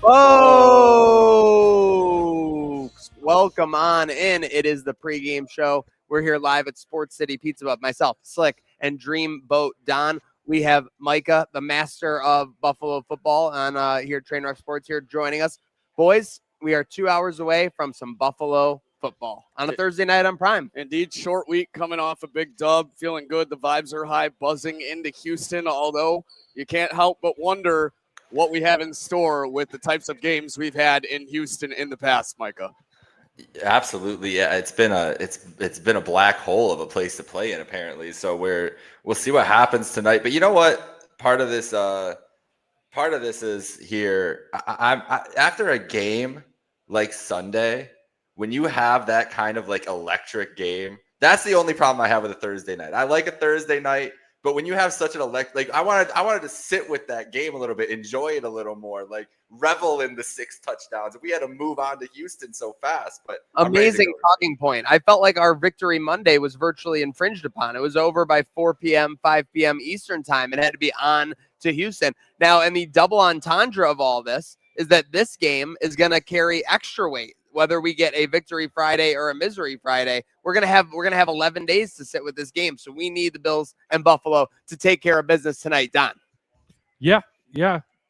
Folks, welcome on in. It is the pregame show. We're here live at Sports City Pizza Pub. Myself, Slick, and Dreamboat Don. We have Micah, the master of Buffalo football, on here at Trainwreck Sports here joining us. Boys, we are 2 hours away from some Buffalo football on a Thursday night on Prime. Indeed, short week coming off a big dub, feeling good. The vibes are high, buzzing into Houston, although you can't help but wonder what we have in store with the types of games we've had in Houston in the past, Micah. Absolutely, yeah. It's been a black hole of a place to play in, apparently. So we'll see what happens tonight. But you know what? Part of this is here. I after a game like Sunday, when you have that kind of like electric game, that's the only problem I have with a Thursday night. I like a Thursday night. But when you have such an I wanted to sit with that game a little bit, enjoy it a little more, like revel in the 6 touchdowns. We had to move on to Houston so fast, but amazing talking point. I felt like our victory Monday was virtually infringed upon. It was over by 4 p.m., 5 p.m. Eastern time. It had to be on to Houston. Now, and the double entendre of all this is that this game is going to carry extra weight. Whether we get a victory Friday or a misery Friday, we're gonna have 11 days to sit with this game. So we need the Bills and Buffalo to take care of business tonight, Don. Yeah.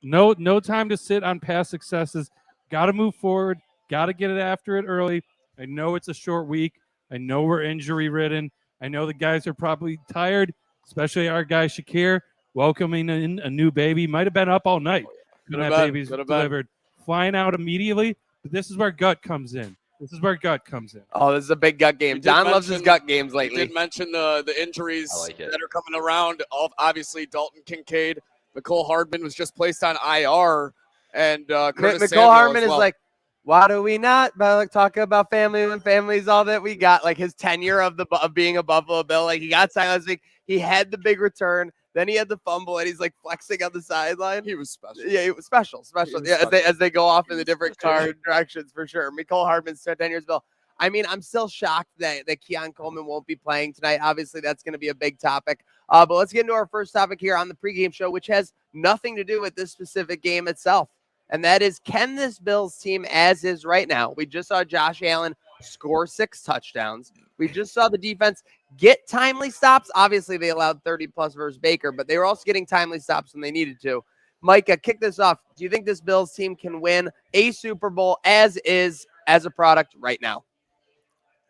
No time to sit on past successes. Got to move forward. Got to get it after it early. I know it's a short week. I know we're injury ridden. I know the guys are probably tired, especially our guy Shakir welcoming in a new baby. Might have been up all night when that baby's delivered. Flying out immediately. But this is where gut comes in. Oh, this is a big gut game. Don loves his gut games lately. You did mention the injuries that are coming around. Obviously, Dalton Kincaid, Mecole Hardman was just placed on IR, and Mecole Hardman is like, why do we not talk about family when family's all that we got? Like his tenure of being a Buffalo Bill, like he got signed last week. He had the big return. Then he had the fumble, and he's like flexing on the sideline. He was special. Yeah, he was special. Yeah, as they go off in the different directions for sure. Mecole Hardman's 10 years Bill. I mean, I'm still shocked that Keon Coleman won't be playing tonight. Obviously, that's going to be a big topic. But let's get into our first topic here on the pregame show, which has nothing to do with this specific game itself. And that is, can this Bills team, as is right now, we just saw Josh Allen score 6 touchdowns. We just saw the defense get timely stops. Obviously, they allowed 30-plus versus Baker, but they were also getting timely stops when they needed to. Micah, kick this off. Do you think this Bills team can win a Super Bowl as is, as a product right now?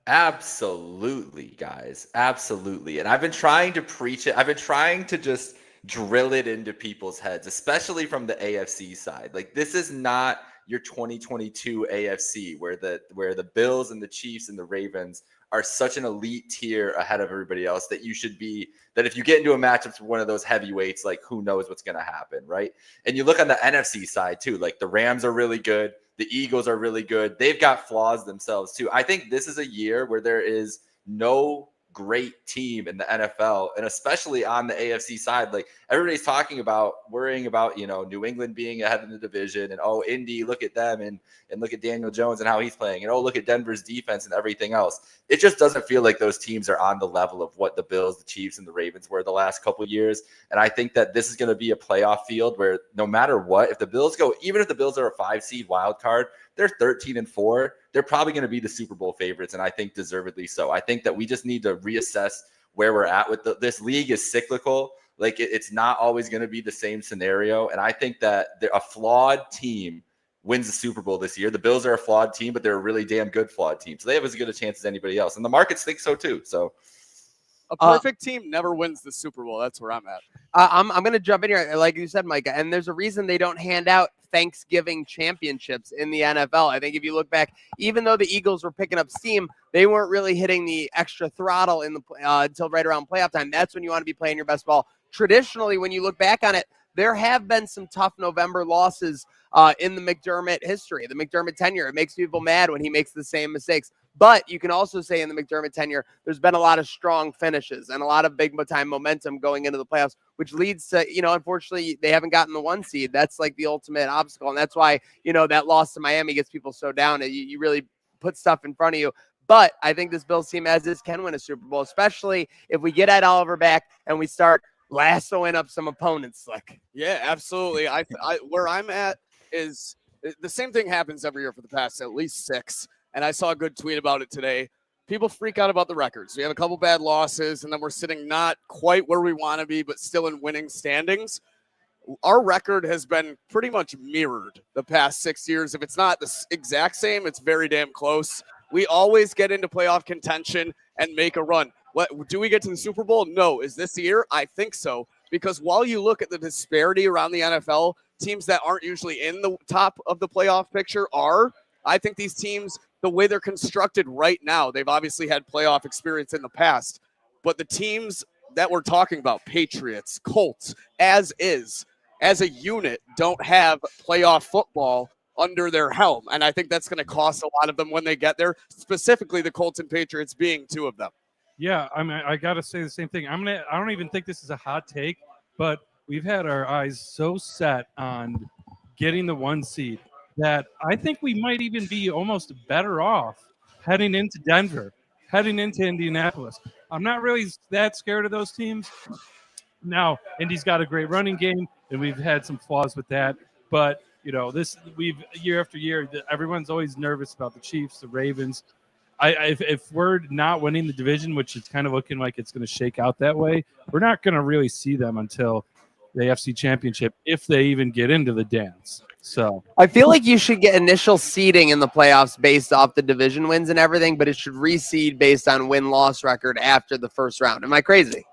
Absolutely, guys. Absolutely. And I've been trying to preach it. I've been trying to just drill it into people's heads, especially from the AFC side. Like, this is not your 2022 AFC where the Bills and the Chiefs and the Ravens are such an elite tier ahead of everybody else that if you get into a matchup with one of those heavyweights, like who knows what's going to happen, right? And you look on the NFC side too, like the Rams are really good. The Eagles are really good. They've got flaws themselves too. I think this is a year where there is no great team in the NFL, and especially on the AFC side. Like, everybody's talking about worrying about, New England being ahead in the division, and Indy, look at them, and look at Daniel Jones and how he's playing, and look at Denver's defense and everything else. It just doesn't feel like those teams are on the level of what the Bills, the Chiefs, and the Ravens were the last couple of years. And I think that this is going to be a playoff field where no matter what, even if the Bills are a 5-seed wild card, they're 13-4. They're probably going to be the Super Bowl favorites, and I think deservedly so. I think that we just need to reassess where we're at with this league is cyclical. Like, it's not always going to be the same scenario, and I think that a flawed team wins the Super Bowl this year. The Bills are a flawed team, but they're a really damn good flawed team, so they have as good a chance as anybody else, and the markets think so too. So, a perfect team never wins the Super Bowl. That's where I'm at. I'm going to jump in here, like you said, Micah, and there's a reason they don't hand out Thanksgiving championships in the NFL. I think if you look back, even though the Eagles were picking up steam, they weren't really hitting the extra throttle in the until right around playoff time. That's when you want to be playing your best ball. Traditionally, when you look back on it, there have been some tough November losses in the McDermott history, the McDermott tenure. It makes people mad when he makes the same mistakes. But you can also say in the McDermott tenure, there's been a lot of strong finishes and a lot of big-time momentum going into the playoffs, which leads to, unfortunately, they haven't gotten the 1 seed. That's like the ultimate obstacle. And that's why, that loss to Miami gets people so down. You really put stuff in front of you. But I think this Bills team, as is, can win a Super Bowl, especially if we get Ed Oliver back and we start lassoing up some opponents. Like, yeah, absolutely. Where I'm at is the same thing happens every year for the past at least 6. And I saw a good tweet about it today. People freak out about the records. We have a couple bad losses, and then we're sitting not quite where we want to be, but still in winning standings. Our record has been pretty much mirrored the past 6 years. If it's not the exact same, it's very damn close. We always get into playoff contention and make a run. What do we get to the Super Bowl? No. Is this the year? I think so. Because while you look at the disparity around the NFL, teams that aren't usually in the top of the playoff picture are. I think these teams, the way they're constructed right now, they've obviously had playoff experience in the past. But the teams that we're talking about, Patriots, Colts, as a unit, don't have playoff football under their helm. And I think that's going to cost a lot of them when they get there, specifically the Colts and Patriots being 2 of them. Yeah, I mean, I got to say the same thing. I don't even think this is a hot take, but we've had our eyes so set on getting the 1 seed that I think we might even be almost better off heading into Denver, heading into Indianapolis. I'm not really that scared of those teams. Now, Indy's got a great running game, and we've had some flaws with that. But, we've year after year, everyone's always nervous about the Chiefs, the Ravens. If we're not winning the division, which is kind of looking like it's going to shake out that way, we're not going to really see them until the AFC Championship, if they even get into the dance. So I feel like you should get initial seeding in the playoffs based off the division wins and everything, but it should reseed based on win-loss record after the first round. Am I crazy?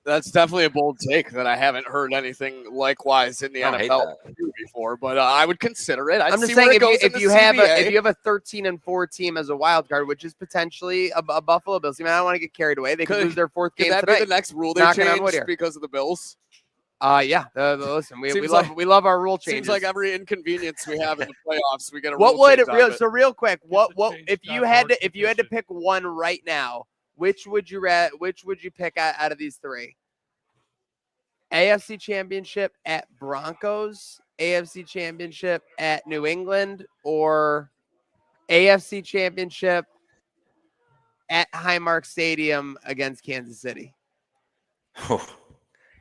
That's definitely a bold take that I haven't heard anything likewise in the NFL before, but I would consider it. I'm just saying if you have a 13-4 team as a wild card, which is potentially a Buffalo Bills team, I don't want to get carried away. They could lose their 4th game tonight. Could that be the next rule they change because of the Bills? Yeah. Listen, we love our rule changes. Seems like every inconvenience we have in the playoffs, we get a what rule would change it real? So real quick, what if you had to pick one right now? Which would you pick out of these 3? AFC Championship at Broncos, AFC Championship at New England, or AFC Championship at Highmark Stadium against Kansas City?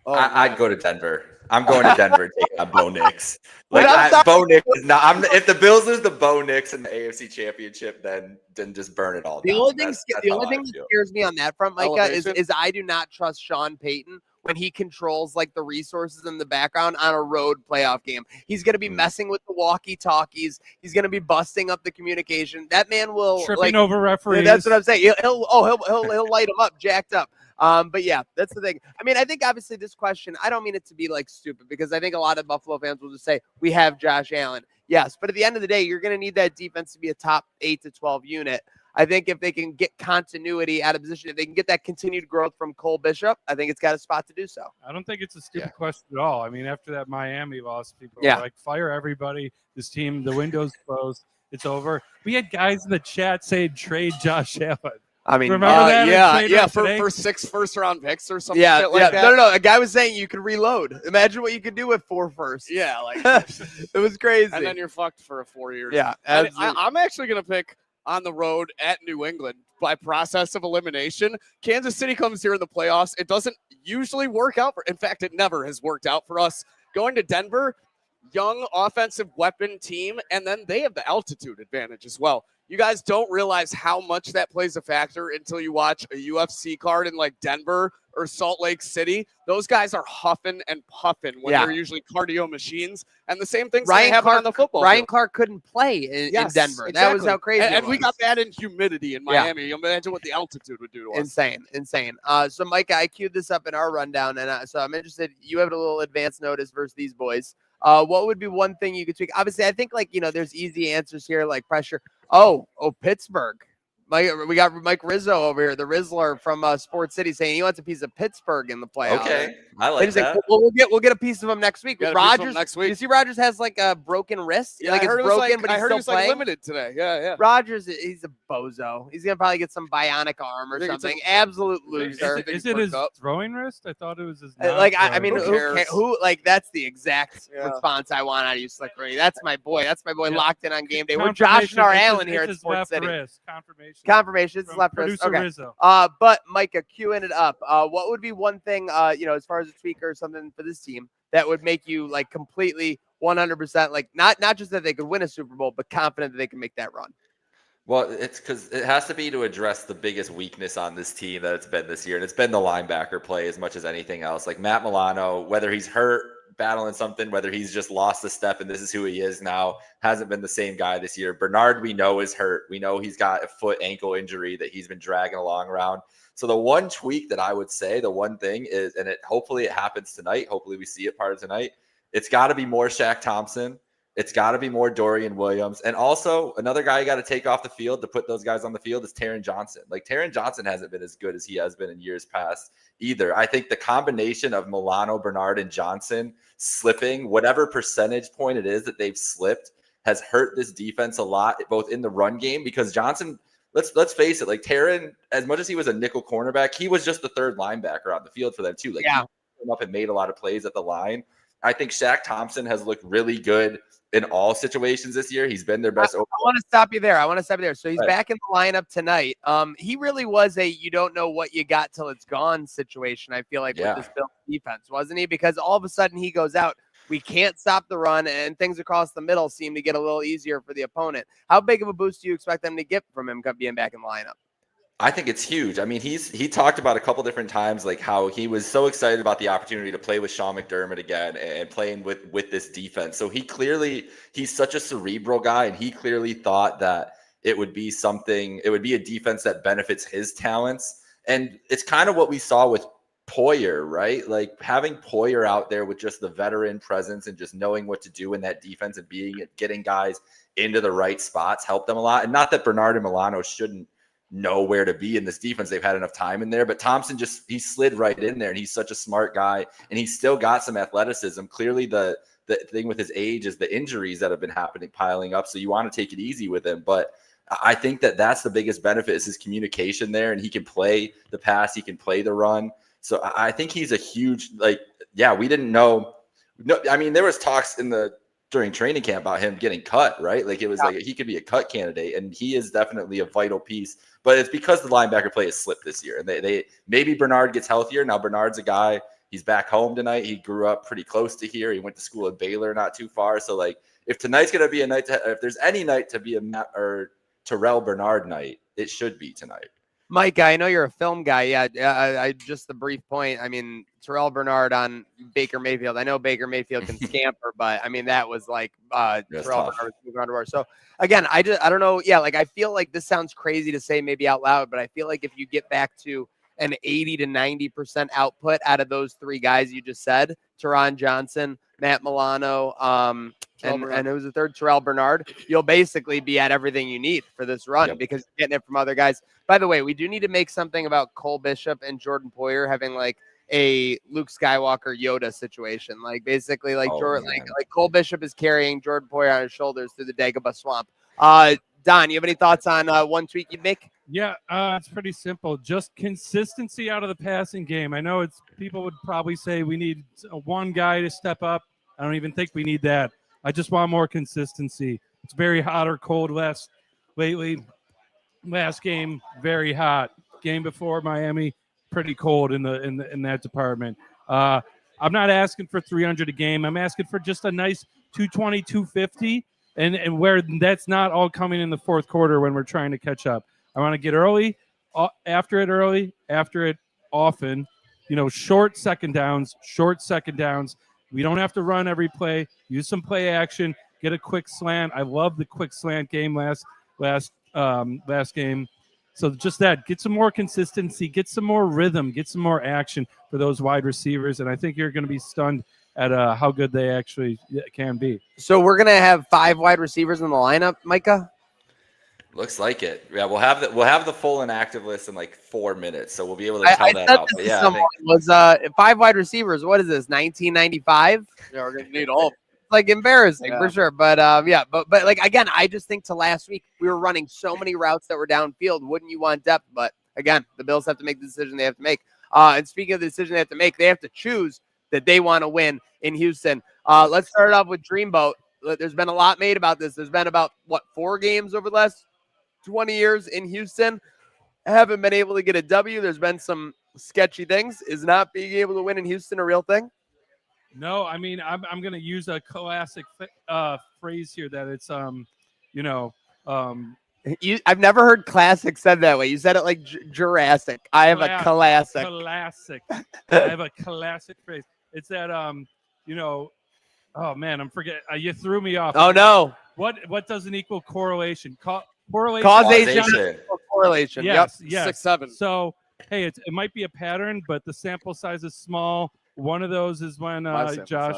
I'd go to Denver. I'm going to Denver to take on Bo Nix. Bo Nix is not. If the Bills lose the Bo Nix in the AFC Championship, then just burn it all down. The only thing that scares me on that front, Micah, is I do not trust Sean Payton when he controls like the resources in the background on a road playoff game. He's going to be messing with the walkie-talkies. He's going to be busting up the communication. That man will tripping over referees. That's what I'm saying. He'll light him up, jacked up. But yeah, that's the thing. I mean, I think obviously this question, I don't mean it to be like stupid, because I think a lot of Buffalo fans will just say, we have Josh Allen. Yes, but at the end of the day, you're going to need that defense to be a top 8 to 12 unit. I think if they can get continuity out of position, if they can get that continued growth from Cole Bishop, I think it's got a spot to do so. I don't think it's a stupid question at all. I mean, after that Miami loss, people were like, fire everybody. This team, the window's closed. It's over. We had guys in the chat saying trade Josh Allen. I mean, remember that? For 6 first-round picks or something. Shit like that. No. A guy was saying you could reload. Imagine what you could do with 4 firsts. Yeah, like it was crazy. And then you're fucked for 4 years. Yeah, I'm actually gonna pick on the road at New England by process of elimination. Kansas City comes here in the playoffs. It doesn't usually work out. In fact, it never has worked out for us. Going to Denver, young offensive weapon team, and then they have the altitude advantage as well. You guys don't realize how much that plays a factor until you watch a UFC card in like Denver or Salt Lake City. Those guys are huffing and puffing when they're usually cardio machines. And the same thing's happen on the football field. Ryan Clark couldn't play in Denver. Exactly. That was how crazy and we got that in humidity in Miami. Imagine what the altitude would do to us. Insane. So, Micah, I queued this up in our rundown, and so I'm interested. You have a little advance notice versus these boys. What would be one thing you could tweak? Obviously, I think there's easy answers here, like pressure. Oh, Pittsburgh. We got Mike Rizzo over here, the Rizzler from Sports City, saying he wants a piece of Pittsburgh in the playoffs. Okay, I like that. We'll get a piece of him next week. Rodgers next week. You see, Rodgers has like a broken wrist. Yeah, it's broken, but he's still playing. Limited today. Yeah. Rodgers, he's a bozo. He's gonna probably get some bionic arm or something. Absolute loser. Is it his throwing wrist? I thought it was his. I mean, who? Like that's the exact response I want out of you, Slick Ray. That's my boy. Locked in on game day. We're Josh and our Allen here at Sports City. Confirmation. It's left wrist. Okay. Rizzo. But Micah, queuing it up. What would be one thing, as far as a tweak or something for this team that would make you like completely 100%, like not just that they could win a Super Bowl, but confident that they can make that run. Well, it's because it has to be to address the biggest weakness on this team that it's been this year, and it's been the linebacker play as much as anything else. Like Matt Milano, whether he's hurt, battling something, whether he's just lost a step and this is who he is now, hasn't been the same guy this year. Bernard, we know, is hurt. We know he's got a foot ankle injury that he's been dragging along around. So the one tweak that I would say, the one thing is, and hopefully it happens tonight. Hopefully we see it part of tonight. It's got to be more Shaq Thompson. It's got to be more Dorian Williams. And also another guy you got to take off the field to put those guys on the field is Taron Johnson. Like Taron Johnson hasn't been as good as he has been in years past either. I think the combination of Milano, Bernard, and Johnson slipping, whatever percentage point it is that they've slipped, has hurt this defense a lot, both in the run game, because Johnson, let's face it, like Taron, as much as he was a nickel cornerback, he was just the third linebacker on the field for them too. Like he came up and made a lot of plays at the line. I think Shaq Thompson has looked really good in all situations this year. He's been their best. I want to stop you there. So he's back in the lineup tonight. He really was a you don't know what you got till it's gone situation, I feel like, with this Bills defense, wasn't he? Because all of a sudden he goes out. We can't stop the run, and things across the middle seem to get a little easier for the opponent. How big of a boost do you expect them to get from him being back in the lineup? I think it's huge. I mean, he talked about a couple different times, like how he was so excited about the opportunity to play with Sean McDermott again and playing with this defense. So he's such a cerebral guy, and he clearly thought that it would be a defense that benefits his talents. And it's kind of what we saw with Poyer, right? Like having Poyer out there with just the veteran presence and just knowing what to do in that defense and getting guys into the right spots helped them a lot. And not that Bernard and Milano shouldn't know where to be in this defense. They've had enough time in there, but Thompson he slid right in there, and he's such a smart guy, and he's still got some athleticism. Clearly the thing with his age is the injuries that have been piling up. So you want to take it easy with him, but I think that's the biggest benefit is his communication there, and he can play the pass, he can play the run. So I think he's a huge, we didn't know. No, I mean, there was talks during training camp about him getting cut, right? Like it was like he could be a cut candidate, and he is definitely a vital piece. But it's because the linebacker play has slipped this year, and they maybe Bernard gets healthier. Now Bernard's a guy. He's back home tonight. He grew up pretty close to here. He went to school at Baylor, not too far. So like, if tonight's gonna be a night, if there's any night to be a Matt or Terrell Bernard night, it should be tonight. Mike, I know you're a film guy. Yeah, I just the brief point. I mean, Terrell Bernard on Baker Mayfield. I know Baker Mayfield can scamper, but I mean that was like Terrell Bernard was moving on. So again, I don't know. Yeah, like I feel like this sounds crazy to say maybe out loud, but I feel like if you get back to an 80 to 90% output out of those three guys you just said, Taron Johnson, Matt Milano, and it was the third, Terrell Bernard, you'll basically be at everything you need for this run because you're getting it from other guys. By the way, we do need to make something about Cole Bishop and Jordan Poyer having like a Luke Skywalker Yoda situation. Like basically like like Cole Bishop is carrying Jordan Poyer on his shoulders through the Dagobah swamp. Don, you have any thoughts on one tweak you'd make? Yeah, it's pretty simple. Just consistency out of the passing game. I know people would probably say we need one guy to step up. I don't even think we need that. I just want more consistency. It's very hot or cold lately. Last game, very hot. Game before Miami, pretty cold in that department. I'm not asking for 300 a game. I'm asking for just a nice 220, 250, and where that's not all coming in the fourth quarter when we're trying to catch up. I want to get early, after it often. Short second downs. We don't have to run every play. Use some play action. Get a quick slant. I love the quick slant game last game. So just that. Get some more consistency. Get some more rhythm. Get some more action for those wide receivers. And I think you're going to be stunned at how good they actually can be. So we're going to have 5 wide receivers in the lineup, Micah? Looks like it. Yeah, we'll have the full inactive list in like 4 minutes, so we'll be able to tell that out. But yeah, was 5 wide receivers. What is this? 1995? Yeah, we're gonna need all. Like embarrassing for sure. But but like again, I just think to last week we were running so many routes that were downfield. Wouldn't you want depth? But again, the Bills have to make the decision they have to make. And speaking of the decision they have to make, they have to choose that they want to win in Houston. Let's start off with Dreamboat. There's been a lot made about this. There's been about 4 games over the last 20 years in Houston. I haven't been able to get a W. There's been some sketchy things. Is not being able to win in Houston a real thing? No, I mean I'm going to use a classic phrase here that it's you know I've never heard classic said that way. You said it like Jurassic. I have a classic. Classic. I have a classic phrase. It's that oh man, I'm forgetting. You threw me off. Oh no. What doesn't equal correlation? Correlation. Causation. Correlation. Yes. Yep. Yes. 6, 7. So hey, it might be a pattern, but the sample size is small. One of those is when Josh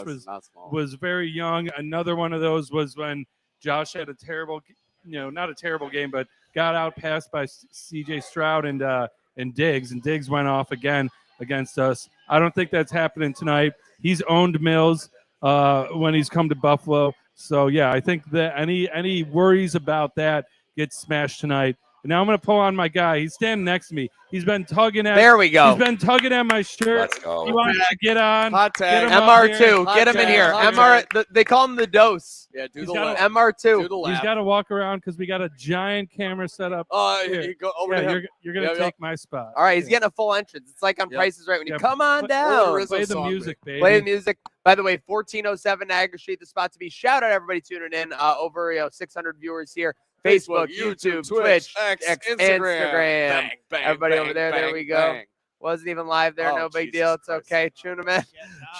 was very young. Another one of those was when Josh had a terrible, not a terrible game, but got outpassed by C.J. Stroud and Diggs, and Diggs went off again against us. I don't think that's happening tonight. He's owned Mills when he's come to Buffalo. So yeah, I think that any worries about that get smashed tonight. And now I'm going to pull on my guy. He's standing next to me. He's been tugging at. There we go. He's been tugging at my shirt. Let's go. He wants to get on. Hot tag. MR2. Get him in here. They call him the dose. Yeah, do He's the got lap. MR2. Do the lap. He's got to walk around because we got a giant camera set up. Here you go over to him. You're going to take my spot. All right, he's getting a full entrance. It's like on Yep. Price is Right when you Yep. come on Play down. Play the song, music, baby. Play the music. By the way, 1407 Niagara Street, the spot to be. Shout out everybody tuning in. Over 600 viewers here. Facebook, YouTube, Twitch, X, Instagram. Bang, bang, Everybody bang, over there. Bang, There we go. bang. Wasn't even live there. Oh, No big Jesus deal. It's Christ. okay. Tune them in.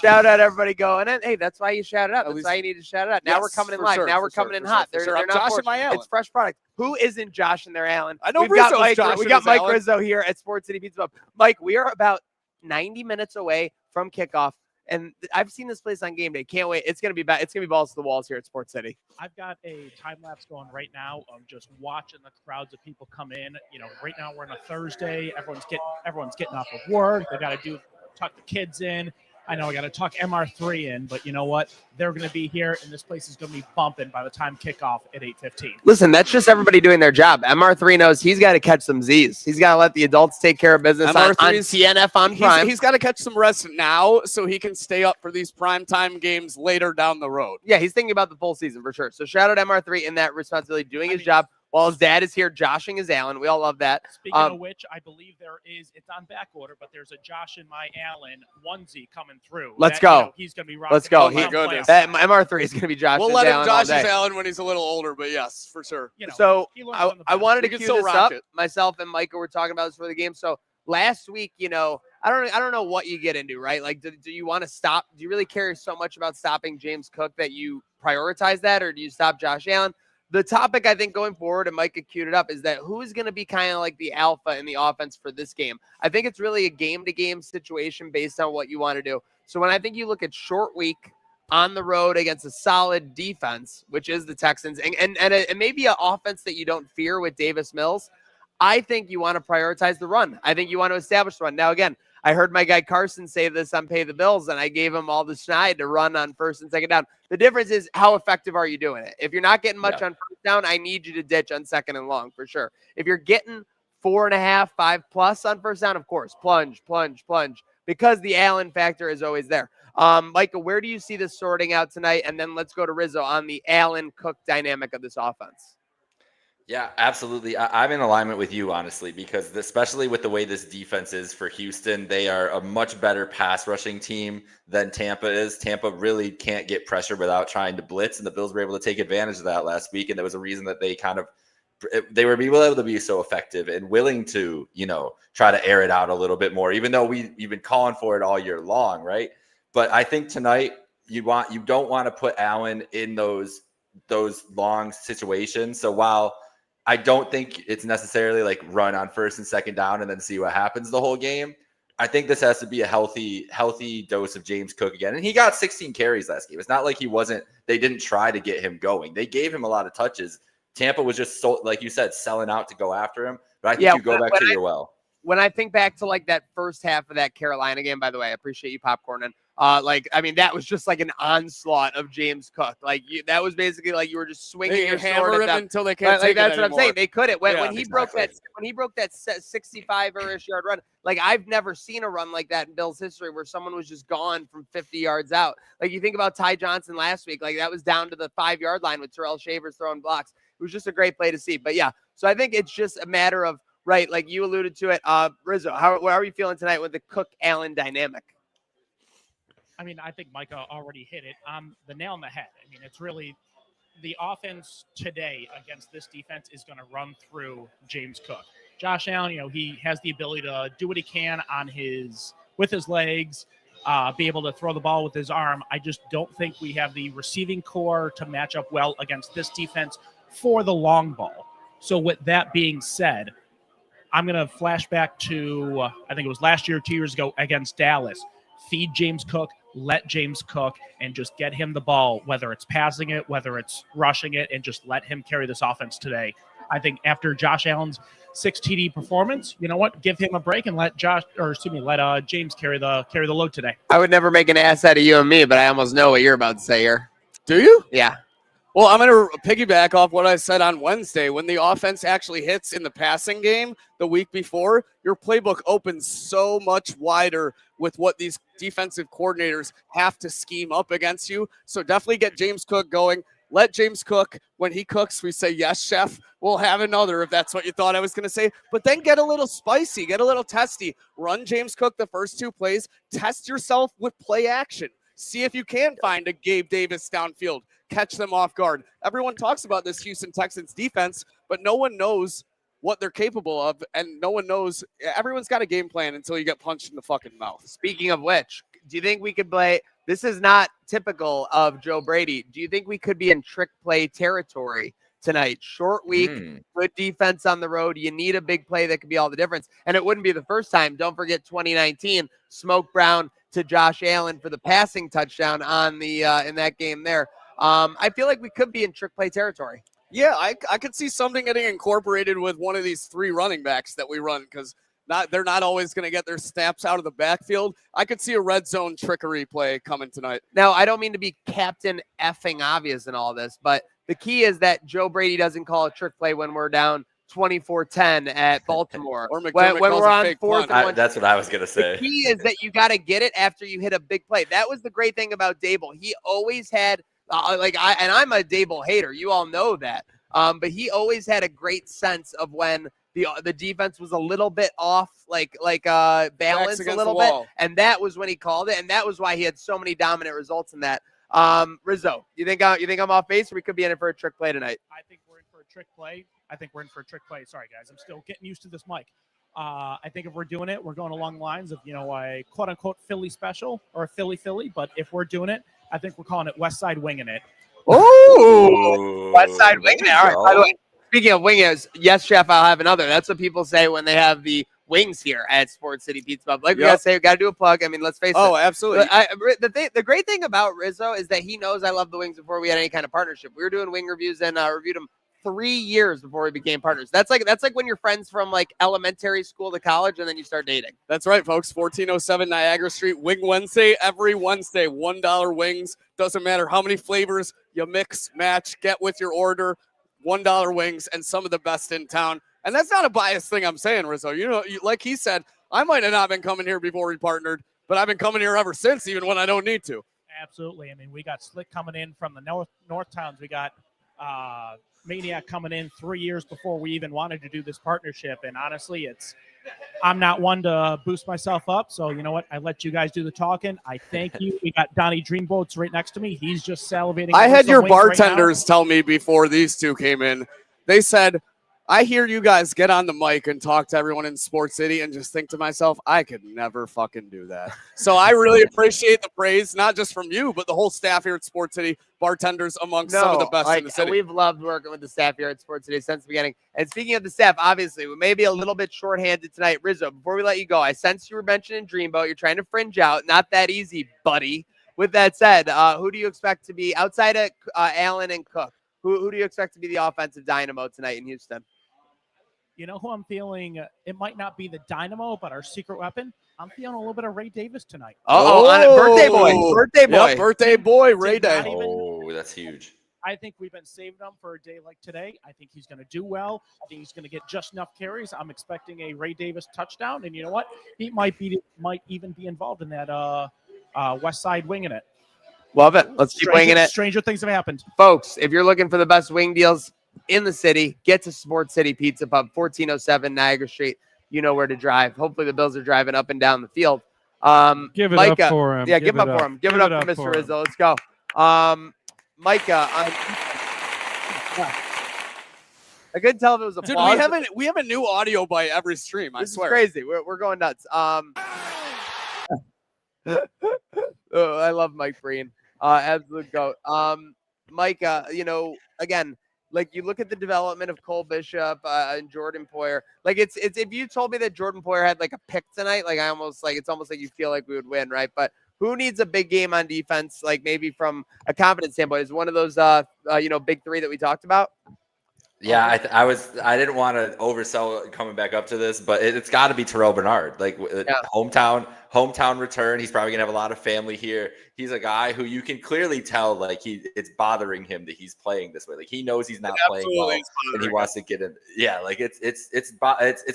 Shout out everybody going in. Hey, that's why you shout it out. At That's least- why you need to shout it out. Now Yes, we're coming in for live. sure, Now for we're coming in sure, hot. for They're sure. not I'm Josh forced. and my Allen. It's fresh product. Who isn't Josh and their Allen? I know We've got Rizzo's Mike. Josh We and got his Mike Allen. Rizzo here at Sports City Pizza Pub. Mike, we are about 90 minutes away from kickoff. And I've seen this place on game day. Can't wait. It's gonna be bad. It's gonna be balls to the walls here at Sports City. I've got a time lapse going right now of just watching the crowds of people come in. Right now we're on a Thursday. Everyone's getting off of work. They got to tuck the kids in. I know I got to tuck MR3 in, but you know what? They're going to be here, and this place is going to be bumping by the time kickoff at 8:15. Listen, that's just everybody doing their job. MR3 knows he's got to catch some Z's. He's got to let the adults take care of business on TNF on Prime. He's got to catch some rest now so he can stay up for these primetime games later down the road. Yeah, he's thinking about the full season for sure. So shout out MR3 in that responsibility, doing his job while his dad is here joshing his Allen. We all love that. Speaking of which, I believe it's on back order, but there's a Josh and my Allen onesie coming through. Let's go. He's going to be rocking. Let's go. it my around goodness. playoff That time. MR3 is going to be Josh. We'll let him Allen all Josh his day. Allen when he's a little older, but yes, for sure. So he learns on the I best. wanted to We can cue still this rock up. it. Myself and Micah were talking about this for the game. So last week, I don't know what you get into, right? Like, do you want to stop? Do you really care so much about stopping James Cook that you prioritize that, or do you stop Josh Allen? The topic I think going forward, and Micah queued it up, is that who's going to be kind of like the alpha in the offense for this game. I think it's really a game-to-game situation based on what you want to do. So when I think you look at short week on the road against a solid defense, which is the Texans, and maybe an offense that you don't fear with Davis Mills, I think you want to prioritize the run. I think you want to establish the run. Now, again, I heard my guy Carson say this on Pay the Bills, and I gave him all the schneid to run on first and second down. The difference is how effective are you doing it? If you're not getting much on first down, I need you to ditch on second and long for sure. If you're getting 4.5, 5+ on first down, of course, plunge, because the Allen factor is always there. Micah, where do you see this sorting out tonight? And then let's go to Rizzo on the Allen-Cook dynamic of this offense. Yeah, absolutely. I'm in alignment with you, honestly, because especially with the way this defense is for Houston, they are a much better pass rushing team than Tampa is. Tampa really can't get pressure without trying to blitz, and the Bills were able to take advantage of that last week, and there was a reason that they were able to be so effective and willing to, try to air it out a little bit more, even though you've been calling for it all year long, right? But I think tonight you don't want to put Allen in those long situations. So while I don't think it's necessarily like run on first and second down and then see what happens the whole game, I think this has to be a healthy dose of James Cook again. And he got 16 carries last game. It's not like they didn't try to get him going. They gave him a lot of touches. Tampa was just, so, like you said, selling out to go after him. But I think you go back to your well. When I think back to like that first half of that Carolina game, by the way, I appreciate you popcorning. That was just like an onslaught of James Cook. That was basically like you were just swinging your sword at them until they can't take that's it what anymore. I'm saying. They couldn't. When he exactly. broke that 65-ish yard run, like I've never seen a run like that in Bills history where someone was just gone from 50 yards out. Like you think about Ty Johnson last week, like that was down to the 5-yard line with Terrell Shavers throwing blocks. It was just a great play to see. But yeah, so I think it's just a matter of, right, like you alluded to it, Rizzo, how are you feeling tonight with the Cook-Allen dynamic? I mean, I think Micah already hit it on the nail on the head. I mean, it's really the offense today against this defense is going to run through James Cook. Josh Allen, he has the ability to do what he can with his legs, be able to throw the ball with his arm. I just don't think we have the receiving core to match up well against this defense for the long ball. So with that being said, I'm going to flash back to, I think it was last year, 2 years ago against Dallas. Feed James Cook, let James Cook, and just get him the ball, whether it's passing it, whether it's rushing it, and just let him carry this offense today. I think after Josh Allen's 6 TD performance, you know what? Give him a break and let James carry the load today. I would never make an ass out of you and me, but I almost know what you're about to say here. Do you? Yeah. Well, I'm going to piggyback off what I said on Wednesday. When the offense actually hits in the passing game the week before, your playbook opens so much wider with what these defensive coordinators have to scheme up against you. So definitely get James Cook going. Let James cook. When he cooks, we say, yes, chef. We'll have another if that's what you thought I was going to say. But then get a little spicy, get a little testy. Run James Cook the first 2 plays. Test yourself with play action. See if you can find a Gabe Davis downfield. Catch them off guard. Everyone talks about this Houston Texans defense, but no one knows what they're capable of, and no one knows. Everyone's got a game plan until you get punched in the fucking mouth. Speaking of which, do you think we could play? This is not typical of Joe Brady. Do you think we could be in trick play territory tonight? Short week, good defense on the road. You need a big play that could be all the difference. And it wouldn't be the first time. Don't forget 2019, Smoke Brown to Josh Allen for the passing touchdown on the in that game there. I feel like we could be in trick play territory. Yeah, I could see something getting incorporated with one of these 3 running backs that we run, because they're not always going to get their snaps out of the backfield. I could see a red zone trickery play coming tonight. Now, I don't mean to be Captain effing obvious in all this, but the key is that Joe Brady doesn't call a trick play when we're down 24-10 at Baltimore. Or when we're on 4th and 1. That's what I was going to say. The key is that you got to get it after you hit a big play. That was the great thing about Dable. He always had I'm a Dable hater. You all know that. But he always had a great sense of when the defense was a little bit off, balanced a little bit, and that was when he called it, and that was why he had so many dominant results in that. Rizzo, you think I'm off base, or we could be in it for a trick play tonight? I think we're in for a trick play. Sorry, guys, I'm still getting used to this mic. I think if we're doing it, we're going along the lines of a quote unquote Philly special or a Philly, but if we're doing it, I think we're calling it West Side Winging It. Oh, West Side Winging It. All right. By the way, speaking of wingers, yes, chef, I'll have another. That's what people say when they have the wings here at Sports City Pizza Pub. Like we gotta say, we gotta do a plug. I mean, let's face it. Oh, absolutely. The great thing about Rizzo is that he knows I love the wings before we had any kind of partnership. We were doing wing reviews and reviewed them 3 years before we became partners. That's like when you're friends from elementary school to college, and then you start dating. That's right, folks. 1407 Niagara Street, Wing Wednesday. Every Wednesday, $1 wings. Doesn't matter how many flavors you mix, match, get with your order. $1 wings, and some of the best in town. And that's not a biased thing I'm saying, Rizzo. Like he said, I might have not been coming here before we partnered, but I've been coming here ever since, even when I don't need to. Absolutely. I mean, we got Slick coming in from the North Towns. We got Maniac coming in 3 years before we even wanted to do this partnership. And honestly, I'm not one to boost myself up. So you know what? I let you guys do the talking. I thank you. We got Donnie Dreamboats right next to me. He's just salivating. I had your bartenders tell me before these two came in. They said, I hear you guys get on the mic and talk to everyone in Sports City, and just think to myself, I could never fucking do that. So I really appreciate the praise, not just from you, but the whole staff here at Sports City, bartenders amongst some of the best in the city. We've loved working with the staff here at Sports City since the beginning. And speaking of the staff, obviously, we may be a little bit shorthanded tonight. Rizzo, before we let you go, I sense you were mentioning Dreamboat. You're trying to fringe out. Not that easy, buddy. With that said, who do you expect to be, outside of Allen and Cook, who do you expect to be the offensive dynamo tonight in Houston? You know who I'm feeling? It might not be the dynamo, but our secret weapon. I'm feeling a little bit of Ray Davis tonight. Birthday boy. Birthday boy. Yep, birthday boy, Ray Davis. Oh, that's huge. I think we've been saving him for a day like today. I think he's going to do well. I think he's going to get just enough carries. I'm expecting a Ray Davis touchdown. And you know what? He might even be involved in that West Side Winging It. Love it. Let's keep winging it. Stranger things have happened. Folks, if you're looking for the best wing deals in the city, get to Sports City Pizza Pub, 1407 Niagara Street. You know where to drive. Hopefully the Bills are driving up and down the field. Give it Micah, up for him. Yeah, give it up for him. Give it up for Mr. him. Rizzo. Let's go. Micah. I couldn't tell if it was a Dude, pause. we have a new audio by every stream. I This swear. is crazy. We're going nuts. Oh, I love Mike Breen. Absolute goat. Micah, again, like you look at the development of Cole Bishop and Jordan Poyer. Like it's if you told me that Jordan Poyer had like a pick tonight, like it's almost like you feel like we would win, right? But who needs a big game on defense? Like maybe from a confidence standpoint, is one of those big three that we talked about. Yeah, I didn't want to oversell coming back up to this, but it's got to be Terrell Bernard. Like hometown return. He's probably gonna have a lot of family here. He's a guy who you can clearly tell like it's bothering him that he's playing this way. Like he knows he's not playing well, and he wants to get in. Yeah, like it's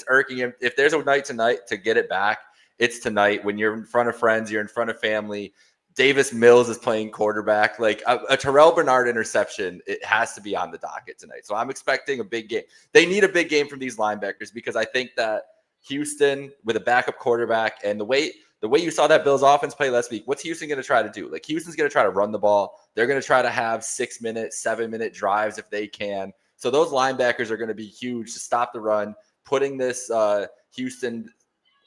irking him. If there's a night tonight to get it back, it's tonight. When you're in front of friends, you're in front of family. Davis Mills is playing quarterback. Like a Terrell Bernard interception, it has to be on the docket tonight. So I'm expecting a big game. They need a big game from these linebackers because I think that Houston with a backup quarterback and the way you saw that Bills offense play last week, what's Houston going to try to do? Like Houston's going to try to run the ball. They're going to try to have 6-minute, 7-minute drives if they can. So those linebackers are going to be huge to stop the run, putting this Houston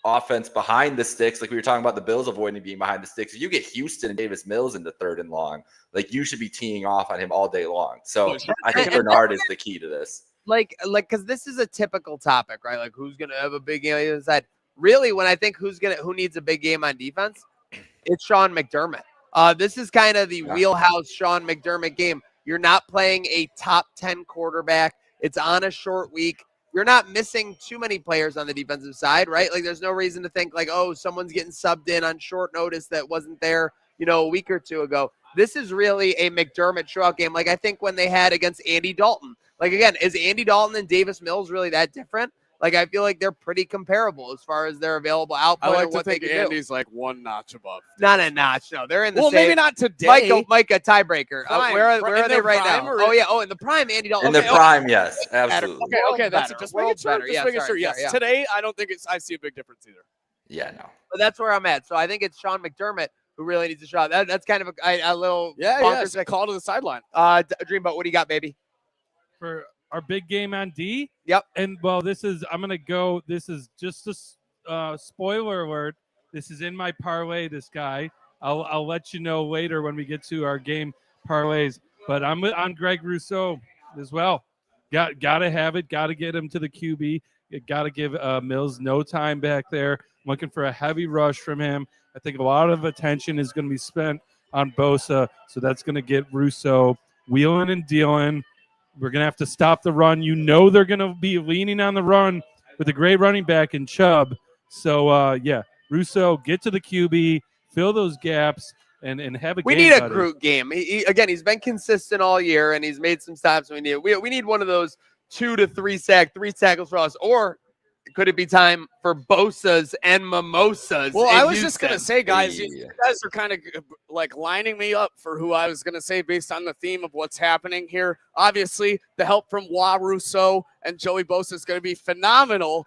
offense behind the sticks. Like we were talking about the Bills avoiding being behind the sticks. If you get Houston and Davis Mills into 3rd and long, like you should be teeing off on him all day long. So I think Bernard is the key to this. Like, because this is a typical topic, right? Like who's going to have a big game on the other side? Really, when I think who needs a big game on defense, it's Sean McDermott. This is kind of the wheelhouse Sean McDermott game. You're not playing a top 10 quarterback. It's on a short week. You're not missing too many players on the defensive side, right? Like there's no reason to think like, oh, someone's getting subbed in on short notice that wasn't there, a week or two ago. This is really a McDermott shootout game. Like I think when they had against Andy Dalton, like again, is Andy Dalton and Davis Mills really that different? Like I feel like they're pretty comparable as far as their available output. I like and to what think they can Andy's like one notch above. Not a notch. No, they're in the well, same. maybe not today. Micah, tiebreaker. Prime. Where are they right now? Or... Oh yeah. Oh, in the prime, Andy Dalton. In the prime, yes, absolutely. Okay. That's just making sure. Just making sure. Yes. Yeah. Today, I don't think I see a big difference either. Yeah, no. But that's where I'm at. So I think it's Sean McDermott who really needs a shot. That's kind of a little bonkers call to the sideline. Dreamboat, what do you got, baby? For our big game on D. Yep. And this is just a spoiler alert. This is in my parlay. This guy. I'll let you know later when we get to our game parlays. But I'm on Greg Rousseau as well. Got to have it. Got to get him to the QB. Got to give Mills no time back there. I'm looking for a heavy rush from him. I think a lot of attention is going to be spent on Bosa, so that's going to get Rousseau wheeling and dealing. We're going to have to stop the run. They're going to be leaning on the run with a great running back in Chubb. So, Rousseau, get to the QB, fill those gaps, and have a game. We need a Groot game. He's been consistent all year, and he's made some stops. We need one of those 2 to 3 3 tackles for us, or could it be time for Bosa's and Mimosas? Well, I was just going to say, guys, you guys are kind of like lining me up for who I was going to say based on the theme of what's happening here. Obviously, the help from Rousseau and Joey Bosa is going to be phenomenal.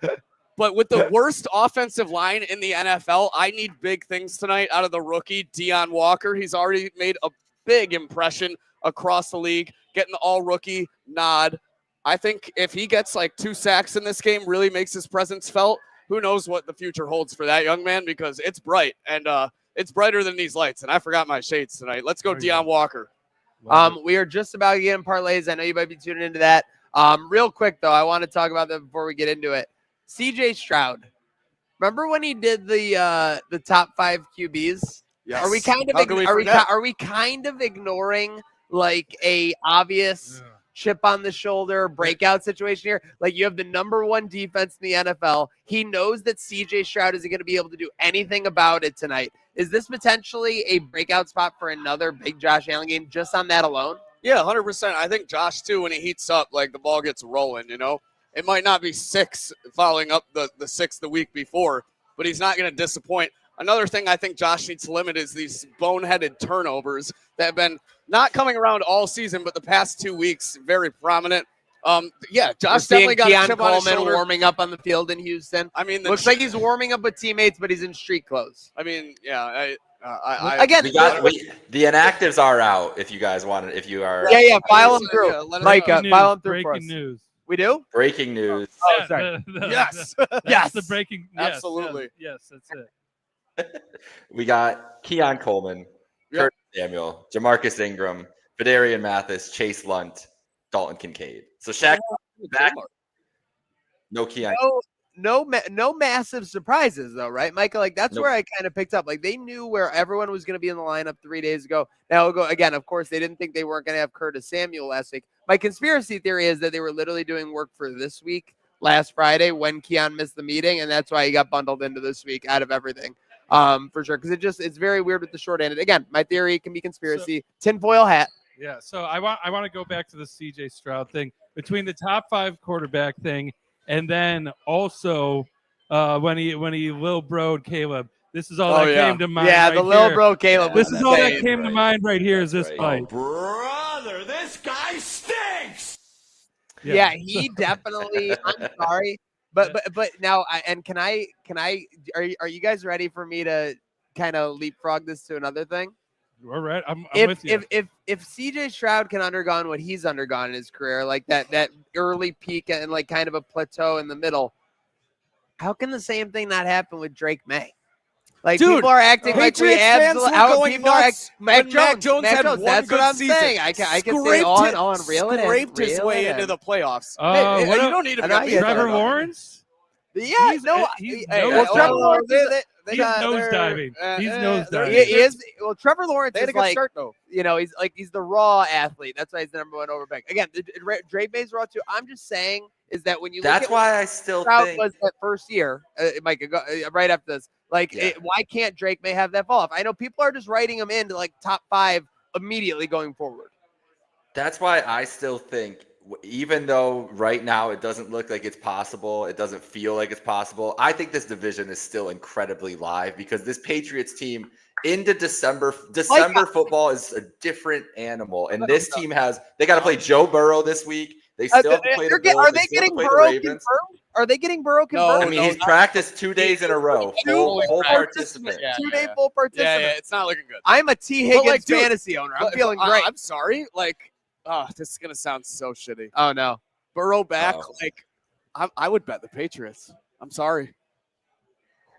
But with the worst offensive line in the NFL, I need big things tonight out of the rookie, Deion Walker. He's already made a big impression across the league, getting the all-rookie nod. I think if he gets like 2 sacks in this game, really makes his presence felt, who knows what the future holds for that young man, because it's bright, and it's brighter than these lights, and I forgot my shades tonight. Let's go Deion Walker. We are just about to get in parlays. I know you might be tuning into that. Real quick, though, I want to talk about that before we get into it. CJ Stroud. Remember when he did the top 5 QBs? Yes. Are we kind of ignoring like a obvious chip on the shoulder breakout situation here? Like you have the number 1 defense in the NFL. He knows that CJ Stroud isn't going to be able to do anything about it tonight. Is this potentially a breakout spot for another big Josh Allen game just on that alone? Yeah, 100%. I think Josh too, when he heats up, like the ball gets rolling, It might not be 6 following up the 6 the week before, but he's not going to disappoint. Another thing I think Josh needs to limit is these boneheaded turnovers that have been not coming around all season, but the past 2 weeks, very prominent. Yeah, We're Josh seeing definitely got a Keon chip on his Coleman shoulder. warming up on the field in Houston. I mean, Looks like he's warming up with teammates, but he's in street clothes. I mean, yeah. Again, We got the inactives are out. If you guys want it, if you are yeah, file them Yeah, through. let us Micah, know. file them through for Breaking us. news. We do? breaking news. Oh, sorry. Yes. That's Yes. the breaking. Yes, Absolutely. Yes, that's it. We got Keon Coleman, Yep. Curtis Samuel, Jamarcus Ingram, Vidarian Mathis, Chase Lunt, Dalton Kincaid. So Shaq back. No Keon. No massive surprises though, right, Michael? Like that's Nope. where I kind of picked up. Like they knew where everyone was going to be in the lineup 3 days ago. Now we'll go again. Of course, they didn't think they weren't going to have Curtis Samuel last week. My conspiracy theory is that they were literally doing work for this week, last Friday, when Keon missed the meeting, and that's why he got bundled into this week out of everything, for sure. Because it's very weird with the short end. Again, my theory can be conspiracy. Tinfoil hat. Yeah, so I want to go back to the CJ Stroud thing between the top 5 quarterback thing, and then also when he Lil Bro'd Caleb. This is all that came to mind. Yeah, right the Lil here. Bro Caleb. This is all that insane. came to mind right here. Is this Right. fight? Brother, this guy stinks. Yeah, he definitely. I'm sorry, but now, can I? Are you guys ready for me to kind of leapfrog this to another thing? We're right. I'm If with you. if CJ Stroud can undergone what he's undergone in his career, like that early peak and like kind of a plateau in the middle, how can the same thing not happen with Drake May? Like Dude, people are acting like we Patriots fans absolutely. were How going people are nuts Mac when Jones. Mac Jones had one That's what good I'm season. saying. I can say on reel it in. Scraped his Reel way it into in. the playoffs. What you up? don't need to And I be get Trevor that. Lawrence. Yeah, He's no. he's Hey, nose well, Trevor diving. Lawrence is He's nosediving. He's nosediving. He is. Well, Trevor Lawrence They had is a good like, start though. he's the raw athlete. That's why he's the number 1 overback. Again, Drake May's raw too. I'm just saying is that when you look That's at why I still Stroud think was that first year, Mike, right after this, why can't Drake May have that fall off? I know people are just writing him into like top 5 immediately going forward. that's why I still think, even though right now it doesn't look like it's possible, it doesn't feel like it's possible, I think this division is still incredibly live because this Patriots team into December football is a different animal. And this team they got to play Joe Burrow this week. They still have to play the Bills. Are They they still have to getting play the Burrow Ravens. confirmed? Are they getting Burrow No, confirmed? I mean, he's practiced 2 days in a row. Full participant. Yeah, 2-day yeah. full participant. Yeah, it's not looking good. I'm a T. But, Higgins like, dude, fantasy owner. I'm feeling But, great. I'm sorry. Like, this is gonna sound so shitty. Oh no. Burrow back. Oh. Like, I would bet the Patriots. I'm sorry.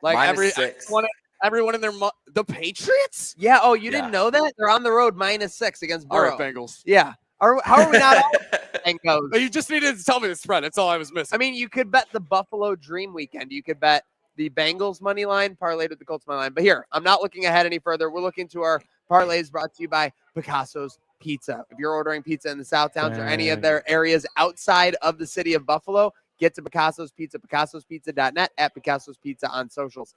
Like -6. everyone in their the Patriots. Yeah. Oh, you Yeah. didn't know that? They're on the road -6 against All Burrow. right, Bengals. Yeah. How are we not all Bengals? You just needed to tell me the spread. That's all I was missing. I mean, you could bet the Buffalo Dream Weekend. You could bet the Bengals money line parlayed with the Colts money line. But here, I'm not looking ahead any further. We're looking to our parlays brought to you by Picasso's Pizza. If you're ordering pizza in the South Towns or any of their areas outside of the city of Buffalo, get to Picasso's Pizza, picassospizza.net, at Picasso's Pizza on socials.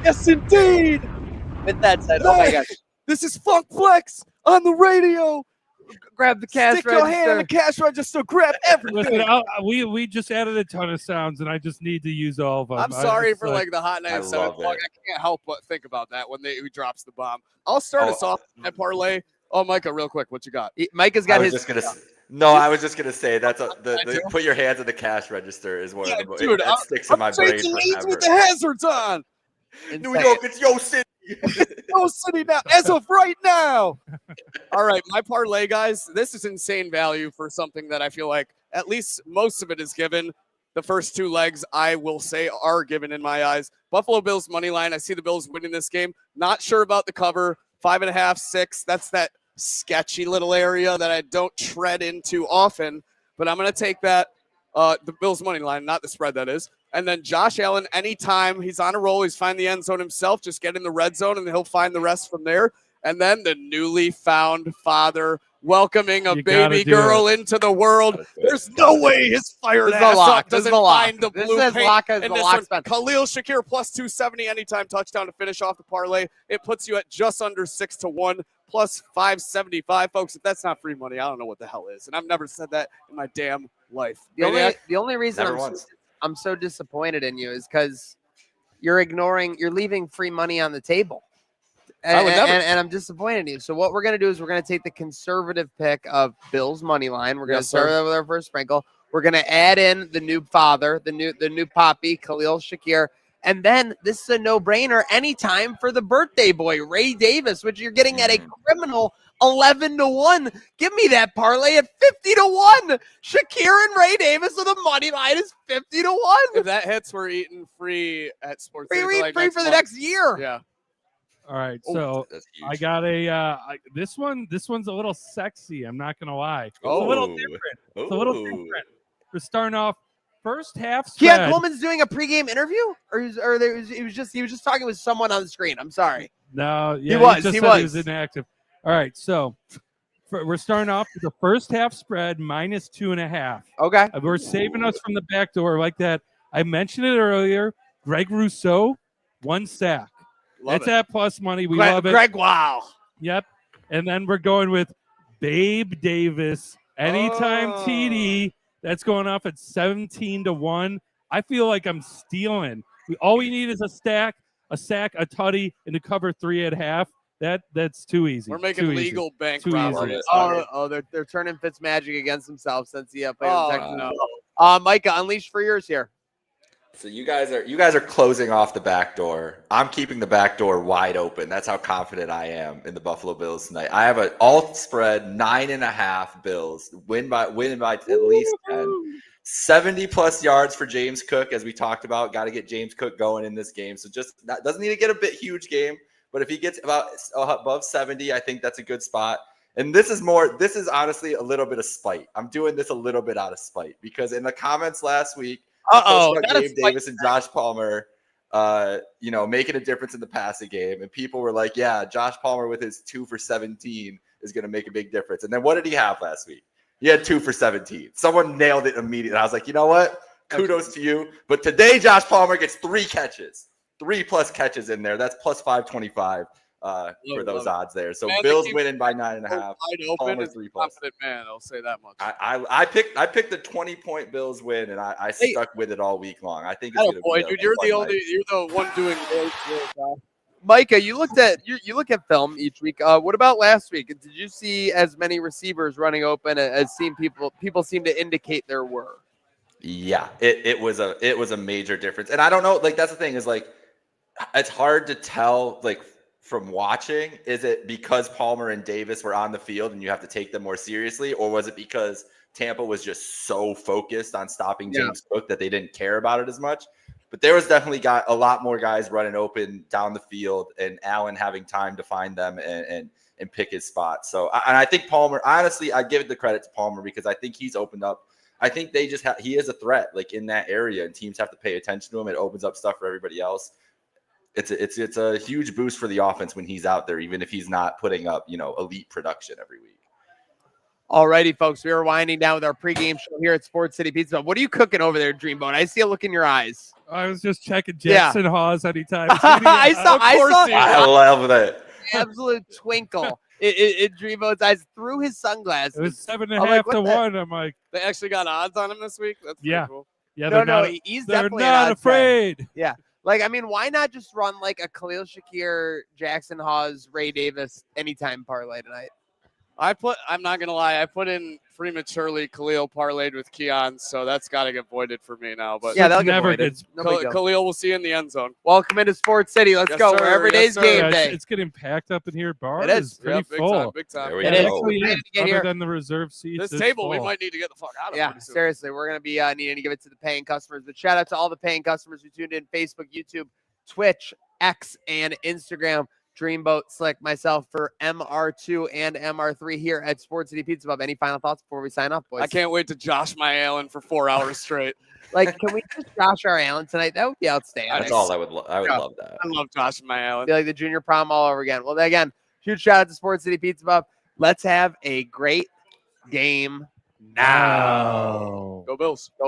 yes, indeed. With that said, oh my gosh, This is Funk Flex on the radio. grab the cash Stick your hand in the register. cash register. Grab everything. Listen, we just added a ton of sounds, and I just need to use all of them. I'm sorry it's for like the hot 97 love plug. it. I can't help but think about that when he drops the bomb. I'll start us off at parlay. Oh, Micah, real quick, what you got? Mike has I got was his. just gonna. I was just gonna say that's the put your hands in the cash register is one of the dude, that sticks in my brain Chasing leads forever. with the hazards on. New York, it's Yo City. No city now, as of right now. All right, my parlay, guys. This is insane value for something that I feel like at least most of it is given. The first 2 legs, I will say, are given in my eyes. Buffalo Bills money line. I see the Bills winning this game. Not sure about the cover. 5.5, 6. That's that sketchy little area that I don't tread into often. But I'm going to take that. The Bills money line, not the spread, that is. And then Josh Allen, anytime he's on a roll, he's finding the end zone himself, just get in the red zone, and he'll find the rest from there. And then the newly found father welcoming a You gotta baby do girl into the world. There's no way his fired This is the ass lock. up This is doesn't the lock. find the This blue is paint lock as in the this lock one. spot. Khalil Shakir plus 270 anytime touchdown to finish off the parlay. It puts you at just under 6-1 plus 575, folks. If that's not free money, I don't know what the hell is. And I've never said that in my damn life. The only reason Never once. I'm so disappointed in you is because you're leaving free money on the table. I would never. And I'm disappointed in you. So what we're gonna do is we're gonna take the conservative pick of Bills money line. We're gonna Yes, start sir. with our first sprinkle. We're gonna add in the new father, the new poppy, Khalil Shakir. And then this is a no-brainer anytime for the birthday boy, Ray Davis, which you're getting at a criminal 11-1. Give me that parlay at 50-1. Shakir and Ray Davis, so the money line is 50-1. If that hits, we're eating free at Sports City Free, for, like, free next for the month. next year. Yeah. All right, Oh, so that's huge. I got this one's a little sexy. I'm not gonna lie. It's a little different. It's a little different. We're starting off first half spread. Keon Coleman's doing a pregame interview, he was just talking with someone on the screen. I'm sorry. No, yeah, He he was. was inactive. All right, so we're starting off with the first half spread -2.5. Okay. We're saving us from the back door like that. I mentioned it earlier. Greg Rousseau, 1 sack. Love It's it. at plus money. We love it. Greg, wow. Yep. And then we're going with Babe Davis, anytime TD. That's going off at 17-1. I feel like I'm stealing. All we need is a sack, a tutty, and to cover 3 at half. That's too easy. We're making Too easy. legal bank Too robberies. easy. They're turning Fitzmagic against themselves since he played Oh, with Texas. no. Micah, unleash for yours here. So you guys are closing off the back door. I'm keeping the back door wide open. That's how confident I am in the Buffalo Bills tonight. I have an alt spread 9.5 Bills win by at least 10. 70 plus yards for James Cook, as we talked about. Got to get James Cook going in this game. So just that doesn't need to get a bit huge game, but if he gets about above 70, I think that's a good spot. And this is honestly a little bit of spite. I'm doing this a little bit out of spite because in the comments last week, Gabe Davis and Josh Palmer, making a difference in the passing game. And people were like, yeah, Josh Palmer with his 2 for 17 is going to make a big difference. And then what did he have last week? He had 2 for 17. Someone nailed it immediately. I was like, you know what? Kudos to you. But today, Josh Palmer gets 3 catches, 3+ catches in there. That's plus 525 for those odds there. So Man, Bills winning by 9.5. Wide open Palmer is 3+. confident man. I'll say that much. I picked the 20-point Bills win, and I stuck with it all week long. I think it's gonna boy, be dude, a you're fun night. the one doing great. Micah, you look at film each week. What about last week? Did you see as many receivers running open as people seem to indicate there were? Yeah, it was a major difference, and I don't know. Like that's the thing is like it's hard to tell like from watching. Is it because Palmer and Davis were on the field and you have to take them more seriously, or was it because Tampa was just so focused on stopping James Cook that they didn't care about it as much? But there was definitely got a lot more guys running open down the field, and Allen having time to find them and pick his spot. So, and I think Palmer, honestly, I give it the credit to Palmer because I think he's opened up. I think they just he is a threat like in that area, and teams have to pay attention to him. It opens up stuff for everybody else. It's a huge boost for the offense when he's out there, even if he's not putting up, elite production every week. Alrighty, folks, we are winding down with our pregame show here at Sports City Pizza. What are you cooking over there, Dreamboat? I see a look in your eyes. I was just checking Jackson Hawes anytime. I saw I love that. Absolute twinkle in Dreamboat's eyes through his sunglasses. It was 7.5 to 1. I'm like, they actually got odds on him this week. That's pretty cool. Yeah, he's they're definitely not afraid. Yeah. Like, I mean, why not just run like a Khalil Shakir, Jackson Hawes, Ray Davis anytime parlay tonight? I'm not going to lie. I put in prematurely Khalil parlayed with Keon, so that's got to get voided for me now. But yeah, that'll get never voided. Khalil will see you in the end zone. Welcome into Sports City. Let's go. Sir. Where every day's game day. It's getting packed up in here. Bar It is. pretty Big full. time, big time. It is. Actually, We're is, gonna get other here. than the reserve seats. This it's table, we full. might need to get the fuck out of. Yeah, pretty soon. seriously. We're going to be needing to give it to the paying customers. But shout out to all the paying customers who tuned in Facebook, YouTube, Twitch, X, and Instagram. Dreamboat, Slick, myself for MR2 and MR3 here at Sports City Pizza Pub. Any final thoughts before we sign off, boys? I can't wait to Josh my Allen for 4 hours straight. Like, can we just Josh our Allen tonight? That would be outstanding. That's all I would love that. I love Josh my Allen. Be like the junior prom all over again. Well, again, huge shout out to Sports City Pizza Pub. Let's have a great game now. Go Bills. Go